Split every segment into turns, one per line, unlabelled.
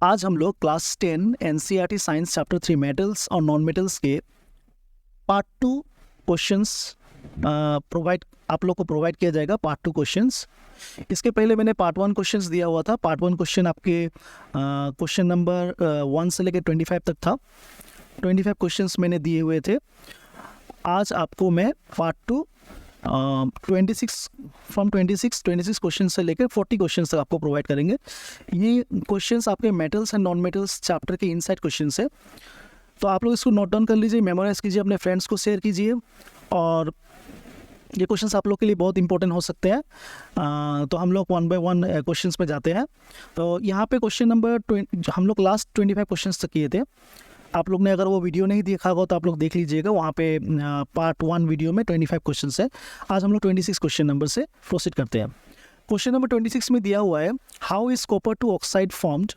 आज हम लोग class 10 NCERT science chapter 3 metals और नॉन मेटल्स के पार्ट 2 क्वेश्चंस आप लोग को प्रोवाइड किया जाएगा। पार्ट 2 क्वेश्चंस, इसके पहले मैंने पार्ट 1 क्वेश्चंस दिया हुआ था। पार्ट 1 क्वेश्चन आपके क्वेश्चन नंबर 1 से लेकर 25 तक था। 25 क्वेश्चंस मैंने दिए हुए थे। आज आपको मैं पार्ट 2 26 क्वेश्चन से लेकर 40 क्वेश्चन तक आपको प्रोवाइड करेंगे। ये क्वेश्चंस आपके metals and non metals chapter के इनसाइड क्वेश्चंस है, तो आप लोग इसको नोट डाउन कर लीजिए, मेमोराइज कीजिए, अपने फ्रेंड्स को शेयर कीजिए और ये क्वेश्चंस आप लोग के लिए बहुत इंपॉर्टेंट हो सकते हैं। तो हम लोग 1 बाय 1 क्वेश्चंस पे जाते हैं। तो यहाँ पे क्वेश्चन नंबर हम लोग लास्ट 25 क्वेश्चंस तक किए थे। आप लोग ने अगर वो वीडियो नहीं देखा होगा तो आप लोग देख लीजिएगा, वहाँ पे पार्ट 1 वीडियो में 25 क्वेश्चंस है। आज हम लोग 26 क्वेश्चन नंबर से प्रोसीड करते हैं। क्वेश्चन नंबर 26 में दिया हुआ है, how is copper two oxide formed,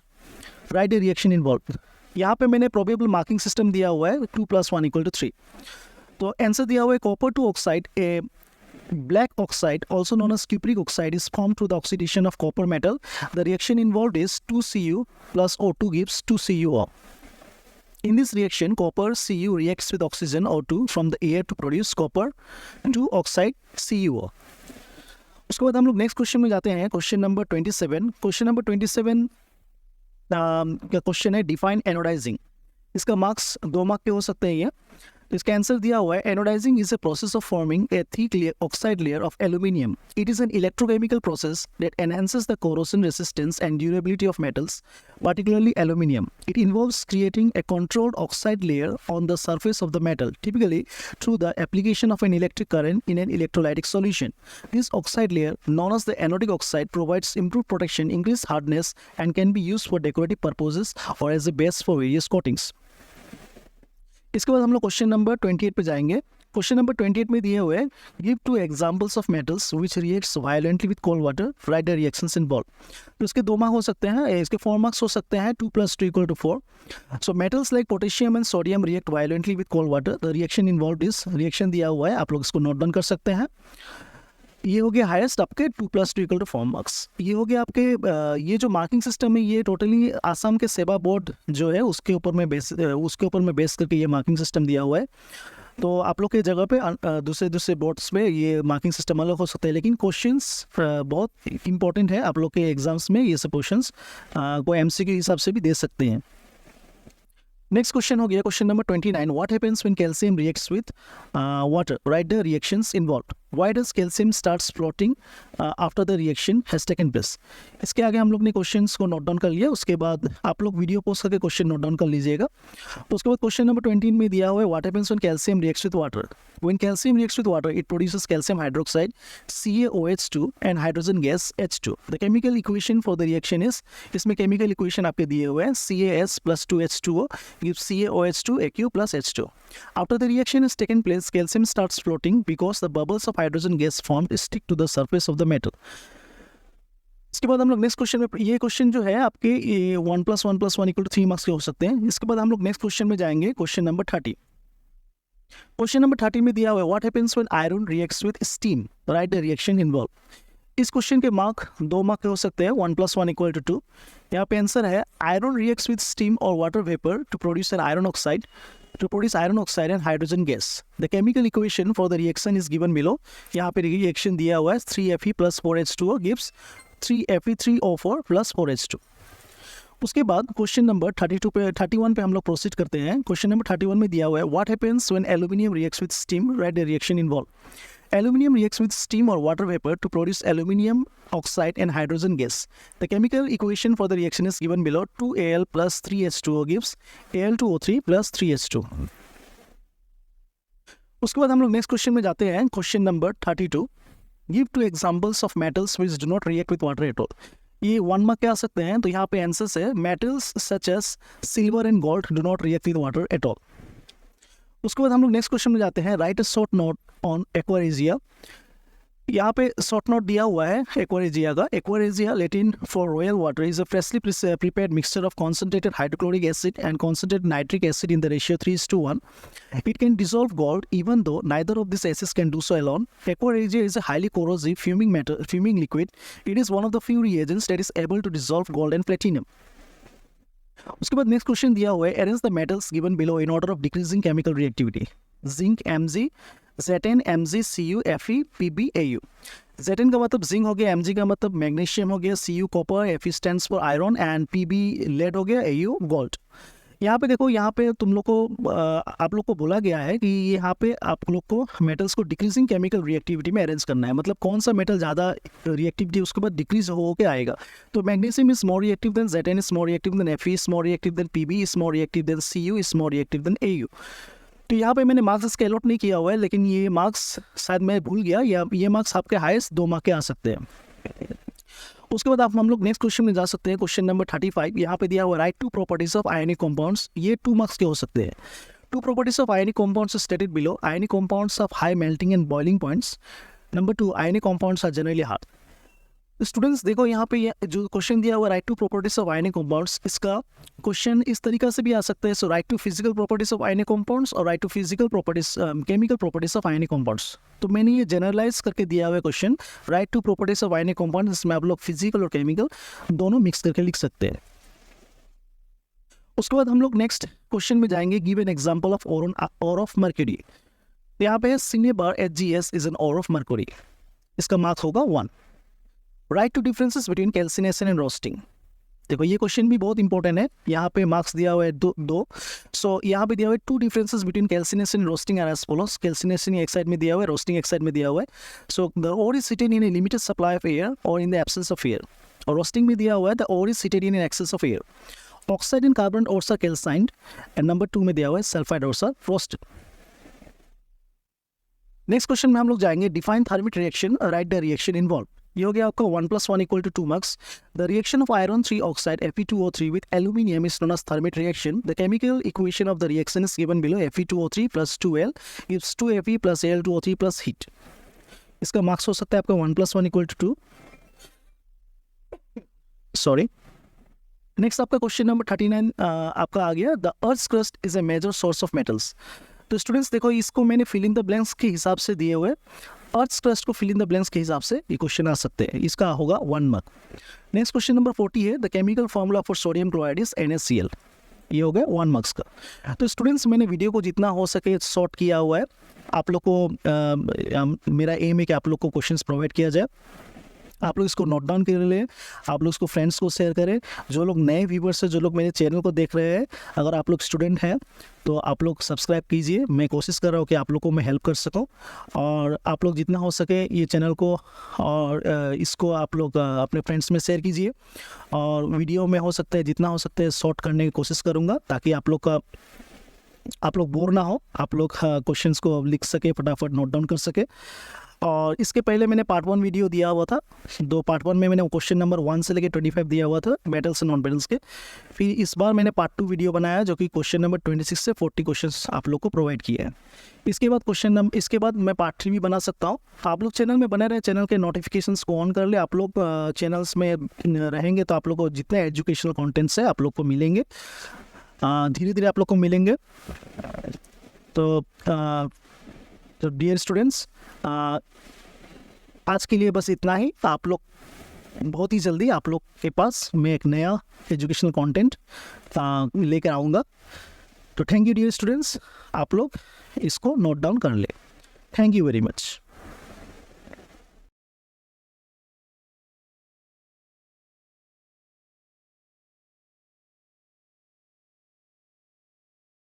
right A reaction involve. यहाँ पे मैंने प्रोबेबल मार्किंग सिस्टम दिया हुआ है 2 + 1 = 3। तो आंसर दिया हुआ है, copper two oxide A black oxide, also known as cupric oxide, is formed through the oxidation of copper metal. The reaction involved is 2Cu plus O2 gives 2CuO. In this reaction, copper Cu reacts with oxygen O2 from the air to produce copper 2 oxide CuO. उसके बाद हम लोग next question में जाते हैं, question number 27। Question number 27 का question है, define anodising. इसका मार्क्स 2 मार्क के हो सकते हैं ये। तो इसका आंसर दिया हुआ है, anodizing is a process of forming a thick oxide layer of aluminium. It is an electrochemical process that enhances the corrosion resistance and durability of metals, particularly aluminium. It involves creating a controlled oxide layer on the surface of the metal, typically through the application of an electric current in an electrolytic solution. This oxide layer, known as the anodic oxide, provides improved protection, increased hardness, and can be used for decorative purposes or as a base for various coatings. इसके बाद हम लोग question number 28 पे जाएंगे। Question number 28 में दिए हुए, give 2 examples of metals which reacts violently with cold water, right the reactions involve. तो इसके 2 मार्क्स हो सकते हैं, इसके 4 मार्क्स हो सकते हैं। 2 + 2 = 4। So metals like potassium and sodium react violently with cold water. The reaction involved is, reaction दिया हुआ है, आप लोग इसको नोट डाउन कर सकते हैं। ये हो गया हाईएस्ट आपके 2 + 2 = 4 मार्क्स। ये हो गया आपके ये जो मार्किंग सिस्टम है ये टोटली आसाम के सेवा बोर्ड जो है उसके ऊपर में बेस करके ये मार्किंग सिस्टम दिया हुआ है। तो आप लोग के जगह पे दूसरे बोर्ड्स में ये मार्किंग सिस्टम अलग हो सकता है, लेकिन क्वेश्चंस बहुत इंपॉर्टेंट है आप लोग के एग्जाम्स में। ये सब क्वेश्चंस को एमसीक्यू के हिसाब से भी दे सकते हैं। नेक्स्ट क्वेश्चन हो गया question number 29, what happens when calcium reacts with water, right the reactions involved. Why does calcium starts floating after the reaction has taken place? इसके आगे हम लोग ने क्वेश्चंस को नोट डाउन कर लिया, उसके बाद आप लोग वीडियो पोस्ट करके क्वेश्चन नोट डाउन कर लीजिएगा। तो उसके बाद क्वेश्चन नंबर 20 में दिया हुआ है, what happens when calcium reacts with water. When calcium reacts with water, it produces calcium hydroxide CaOH2 and hydrogen gas H2. The chemical equation for the reaction is, इसमें chemical equation आपके दिए हुए हैं, CaS + 2H2O gives CaOH2 Aq + H2. After the reaction has taken place, calcium starts floating because the bubbles of hydrogen gas formed stick to the surface of the metal. इसके बाद हम लोग next question में, ये question जो है आपके 1 + 1 + 1 = 3 marks के हो सकते हैं। इसके बाद हम लोग नेक्स्ट क्वेश्चन में जाएंगे, क्वेश्चन नंबर 30। क्वेश्चन नंबर 30 में दिया हुआ है, what happens when iron reacts with steam, right the reaction involve. इस क्वेश्चन के मार्क 2 मार्क के हो सकते हैं, 1 + 1 = 2। यहाँ पे आंसर है, आयरन रिएक्ट्स विद स्टीम और water vapour to produce an iron oxide and hydrogen gas. The chemical equation for the reaction is given below. यहाँ पे रिएक्शन दिया हुआ है, 3Fe + 4H2O gives 3Fe3O4 + 4H2। उसके बाद क्वेश्चन नंबर 31 पे हम लोग प्रोसीड करते हैं। क्वेश्चन नंबर 31 में दिया हुआ है, what happens when aluminium reacts with steam, right the reaction involve. Aluminium reacts with steam or water vapor to produce aluminium oxide and hydrogen gas. The chemical equation for the reaction is given below. 2Al + 3H2O gives Al2O3 + 3H2. उसके बाद हम लोग next question में जाते हैं, question number 32। Give 2 examples of metals which do not react with water at all. ये 1 mark के आ सकते हैं। तो यहाँ पे आंसर्स है, metals such as silver and gold do not react with water at all. उसके बाद हम लोग नेक्स्ट क्वेश्चन में जाते हैं, write a short note on aqua regia. यहाँ पे शॉर्ट नोट दिया हुआ है एक्वारेजिया का। Aqua regia, Latin for royal water, is a freshly prepared mixture of concentrated hydrochloric acid and concentrated nitric acid in the ratio 3:1. It can dissolve gold even though neither of these acids can do so alone. Aquaregia is a highly corrosive fuming liquid. It is one of the few reagents that is able to dissolve gold and platinum. उसके बाद next question दिया हुआ है, arrange the metals given below in order of decreasing chemical reactivity. Zinc Mg, Zn Mg, Cu Fe, Pb Au। Zn का मतलब zinc हो गया, Mg का मतलब मैग्नीशियम हो गया, Cu copper, Fe stands for iron and Pb lead हो गया, Au गोल्ड। यहाँ पे देखो, यहाँ पे तुम लोग को आप लोग को बोला गया है कि यहाँ पे आप लोग को मेटल्स को डिक्रीजिंग केमिकल रिएक्टिविटी में अरेंज करना है। मतलब कौन सा मेटल ज़्यादा रिएक्टिविटी उसके बाद डिक्रीज हो के आएगा। तो magnesium is more reactive than Zn is more reactive than Fe is more reactive than Pb is more reactive than Cu is more reactive than Au। तो यहाँ पे मैंने मार्क्स इसका अलॉट नहीं किया हुआ है, लेकिन ये मार्क्स शायद मैं भूल गया, या ये मार्क्स आपके हाईएस्ट 2 मार्क के आ सकते हैं। उसके बाद आप हम लोग नेक्स्ट क्वेश्चन में जा सकते हैं। क्वेश्चन नंबर 35 यहाँ पे दिया हुआ, write two properties of ionic compounds. ये 2 मार्क्स के हो सकते हैं। Two properties of ionic compounds stated below, ionic compounds of high melting and boiling points. Number 2, ionic compounds are generally hard. Students देखो, यहाँ पे जो क्वेश्चन दिया हुआ write two properties of ionic compounds, इसका क्वेश्चन इस तरीके से भी आ सकता है। So write two physical properties of ionic compounds और write two physical properties chemical properties of ionic compounds. तो मैंने ये जनरलाइज करके दिया हुआ है question, write two properties of ionic compounds, इसमें आप लोग फिजिकल और केमिकल दोनों मिक्स करके लिख सकते हैं। उसके बाद हम लोग नेक्स्ट क्वेश्चन में जाएंगे, give an example of ore of mercury. यहाँ पे cinnabar HgS is an ore of mercury. इसका मार्क्स होगा 1। Write two differences between calcination and roasting. देखो ये क्वेश्चन भी बहुत इंपॉर्टेंट है। यहाँ पे मार्क्स दिया हुआ है 2। सो यहाँ पे दिया हुआ है 2 differences between calcination and roasting are as follows. Calcination एक साइड में दिया हुआ है, रोस्टिंग एक साइड में दिया हुआ है। So the ore is heated in a limited supply of air और in the absence of air. और रोस्टिंग में दिया हुआ है the ore is heated in excess of air. Oxide and carbon ores are calcined and number 2 में दिया हुआ है sulphide ores are roasted. Next question में हम लोग जाएंगे, define thermic reaction, write the reaction involve. ये हो गया आपका 1 + 1 = 2 marks. The reaction of iron 3 oxide Fe2O3 with aluminium is known as thermic reaction. The chemical equation of the reaction is given below, Fe2O3 + 2Al gives 2Fe + Al2O3 + heat। इसका marks हो सकता है आपका 1 + 1 = 2। Sorry. Next आपका question number 39 आपका आ गया, the earth crust is a major source of metals. तो स्टूडेंट्स देखो, इसको मैंने फिल इन द ब्लैंक्स के हिसाब से दिए हुए। अर्थ क्रस्ट को फिल इन द ब्लैंक्स के हिसाब से ये क्वेश्चन आ सकते हैं। इसका होगा 1 मार्क। नेक्स्ट क्वेश्चन नंबर 40 है, the chemical formula for sodium chloride is NaCl। ये हो गया 1 मार्क्स का। तो स्टूडेंट्स मैंने वीडियो को जितना हो सके शॉर्ट किया हुआ है। आप लोग को मेरा एम है कि आप लोग को क्वेश्चंस प्रोवाइड किया जाए। आप लोग इसको नोट डाउन कर ले, आप लोग इसको फ्रेंड्स को शेयर करें। जो लोग नए व्यूवर्स हैं, जो लोग मेरे चैनल को देख रहे हैं, अगर आप लोग स्टूडेंट हैं तो आप लोग सब्सक्राइब कीजिए। मैं कोशिश कर रहा हूँ कि आप लोग को मैं हेल्प कर सकूँ, और आप लोग जितना हो सके ये चैनल को और इसको आप लोग अपने फ्रेंड्स में शेयर कीजिए। और वीडियो में हो सकता है जितना हो सकता है शॉर्ट करने की कोशिश करूँगा, ताकि आप लोग बोर ना हो, आप लोग क्वेश्चंस को लिख सके, फटाफट नोट डाउन कर सके। और इसके पहले मैंने पार्ट 1 वीडियो दिया हुआ था। पार्ट 1 में मैंने क्वेश्चन नंबर 1 से लेकर 25 दिया हुआ था मेटल्स एंड नॉन मेटल्स के। फिर इस बार मैंने पार्ट 2 वीडियो बनाया, जो कि क्वेश्चन नंबर 26 से 40 क्वेश्चंस आप लोग को प्रोवाइड किए हैं। इसके बाद मैं पार्ट 3 भी बना सकता हूँ। आप लोग चैनल में बने रहे, चैनल के नोटिफिकेशंस को ऑन कर ले। आप लोग चैनल्स में रहेंगे तो आप लोग को जितने एजुकेशनल कॉन्टेंट्स है आप लोग को मिलेंगे, धीरे धीरे आप लोग को मिलेंगे। तो डियर स्टूडेंट्स, आज के लिए बस इतना ही। आप लोग बहुत ही जल्दी आप लोग के पास मैं एक नया एजुकेशनल कंटेंट लेकर आऊँगा। तो थैंक यू डियर स्टूडेंट्स, आप लोग इसको नोट डाउन कर ले। Thank you very much.